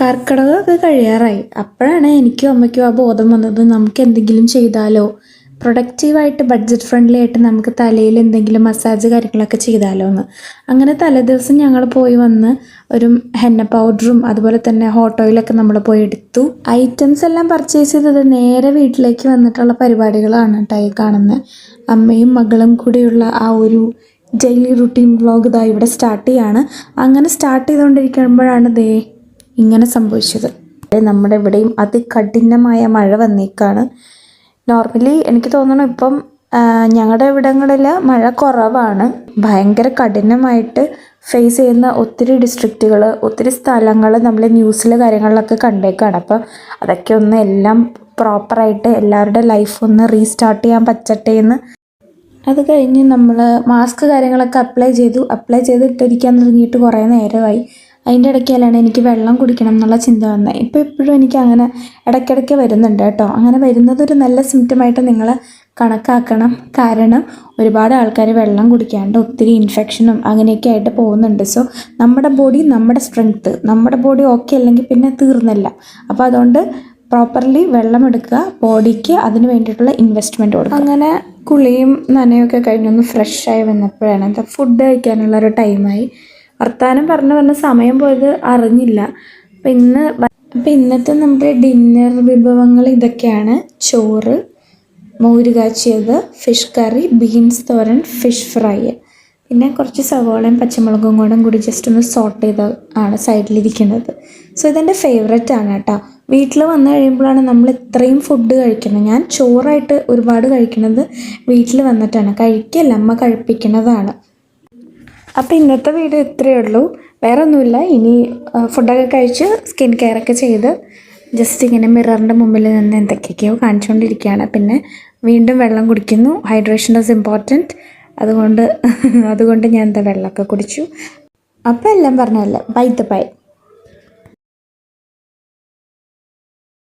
കർക്കിടകമൊക്കെ കഴിയാറായി. അപ്പോഴാണ് എനിക്കും അമ്മയ്ക്കും ആ ബോധം വന്നത്, നമുക്ക് എന്തെങ്കിലും ചെയ്താലോ, പ്രൊഡക്റ്റീവായിട്ട് ബഡ്ജറ്റ് ഫ്രണ്ട്ലി ആയിട്ട് നമുക്ക് തലയിൽ എന്തെങ്കിലും മസാജ് കാര്യങ്ങളൊക്കെ ചെയ്താലോ എന്ന്. അങ്ങനെ തലേദിവസം ഞങ്ങൾ പോയി വന്ന് ഒരു ഹെന്ന പൗഡറും അതുപോലെ തന്നെ ഹോട്ട് ഓയിലൊക്കെ നമ്മൾ പോയി എടുത്തു. ഐറ്റംസ് എല്ലാം പർച്ചേസ് ചെയ്തത് നേരെ വീട്ടിലേക്ക് വന്നിട്ടുള്ള പരിപാടികളാണ് കേട്ടോ ഈ കാണുന്നത്. അമ്മയും മകളും കൂടിയുള്ള ആ ഒരു ഡെയിലി റുട്ടീൻ വ്ളോഗ് ഇതാ ഇവിടെ സ്റ്റാർട്ട് ചെയ്യാണ്. അങ്ങനെ സ്റ്റാർട്ട് ചെയ്തുകൊണ്ടിരിക്കുമ്പോഴാണ് ഇങ്ങനെ സംഭവിച്ചത്. നമ്മുടെ ഇവിടെയും അതികഠിനമായ മഴ വന്നേക്കാണ്. നോർമലി എനിക്ക് തോന്നുന്നു ഇപ്പം ഞങ്ങളുടെ ഇവിടങ്ങളിൽ മഴ കുറവാണ്. ഭയങ്കര കഠിനമായിട്ട് ഫേസ് ചെയ്യുന്ന ഒത്തിരി ഡിസ്ട്രിക്റ്റുകൾ, ഒത്തിരി സ്ഥലങ്ങൾ നമ്മൾ ന്യൂസിൽ കാര്യങ്ങളിലൊക്കെ കണ്ടേക്കാണ്. അപ്പം അതൊക്കെ ഒന്ന് എല്ലാം പ്രോപ്പറായിട്ട് എല്ലാവരുടെ ലൈഫ് ഒന്ന് റീസ്റ്റാർട്ട് ചെയ്യാൻ പറ്റട്ടെ എന്ന്. അത് കഴിഞ്ഞ് നമ്മൾ മാസ്ക് കാര്യങ്ങളൊക്കെ അപ്ലൈ ചെയ്തിട്ടിരിക്കാൻ തുടങ്ങിയിട്ട് കുറേ നേരമായി. അതിൻ്റെ ഇടയ്ക്കല്ലാണ് എനിക്ക് വെള്ളം കുടിക്കണം എന്നുള്ള ചിന്ത വന്നത്. ഇപ്പോൾ എപ്പോഴും എനിക്ക് അങ്ങനെ ഇടയ്ക്കിടയ്ക്ക് വരുന്നുണ്ട് കേട്ടോ. അങ്ങനെ വരുന്നതൊരു നല്ല സിംറ്റമായിട്ട് നിങ്ങൾ കണക്കാക്കണം. കാരണം ഒരുപാട് ആൾക്കാർ വെള്ളം കുടിക്കാണ്ട് ഒത്തിരി ഇൻഫെക്ഷനും അങ്ങനെയൊക്കെ ആയിട്ട് പോകുന്നുണ്ട്. സോ നമ്മുടെ ബോഡി, നമ്മുടെ സ്ട്രെങ്ത്ത്, നമ്മുടെ ബോഡി ഓക്കെ അല്ലെങ്കിൽ പിന്നെ തീർന്നില്ല. അപ്പോൾ അതുകൊണ്ട് പ്രോപ്പർലി വെള്ളം എടുക്കുക, ബോഡിക്ക് അതിന് വേണ്ടിയിട്ടുള്ള ഇൻവെസ്റ്റ്മെൻറ്റ് കൊടുക്കുക. അങ്ങനെ കുളിയും നനയൊക്കെ കഴിഞ്ഞൊന്ന് ഫ്രഷായി വന്നപ്പോഴാണ് ഫുഡ് കഴിക്കാനുള്ളൊരു ടൈമായി. വർത്താനം പറഞ്ഞ സമയം പോയത് അറിഞ്ഞില്ല. അപ്പം ഇന്നത്തെ നമ്മുടെ ഡിന്നർ വിഭവങ്ങൾ ഇതൊക്കെയാണ്: ചോറ്, മോര് കാച്ചിയത്, ഫിഷ് കറി, ബീൻസ് തോരൻ, ഫിഷ് ഫ്രൈ, പിന്നെ കുറച്ച് സവോളയും പച്ചമുളകും കൂടി ജസ്റ്റ് ഒന്ന് സോട്ട് ചെയ്ത് ആണ് സൈഡിലിരിക്കുന്നത്. സോ ഇതെൻ്റെ ഫേവറേറ്റ് ആണ് കേട്ടോ. വീട്ടിൽ വന്നു കഴിയുമ്പോഴാണ് നമ്മൾ ഇത്രയും ഫുഡ് കഴിക്കുന്നത്. ഞാൻ ചോറായിട്ട് ഒരുപാട് കഴിക്കുന്നത് വീട്ടിൽ വന്നിട്ടാണ്. കഴിക്കല്ല, അമ്മ കഴിപ്പിക്കുന്നതാണ്. അപ്പോൾ ഇന്നത്തെ വീഡിയോ ഇത്രയേ ഉള്ളൂ, വേറെ ഒന്നുമില്ല. ഇനി ഫുഡൊക്കെ കഴിച്ച് സ്കിൻ കെയർ ഒക്കെ ചെയ്ത് ജസ്റ്റ് ഇങ്ങനെ മിററിൻ്റെ മുമ്പിൽ നിന്ന് എന്തൊക്കെയൊക്കെയോ കാണിച്ചുകൊണ്ടിരിക്കുകയാണ്. പിന്നെ വീണ്ടും വെള്ളം കുടിക്കുന്നു. Hydration is important. അതുകൊണ്ട് ഞാൻ വെള്ളമൊക്കെ കുടിച്ചു. അപ്പോൾ എല്ലാം പറഞ്ഞതല്ലേ, ബൈ.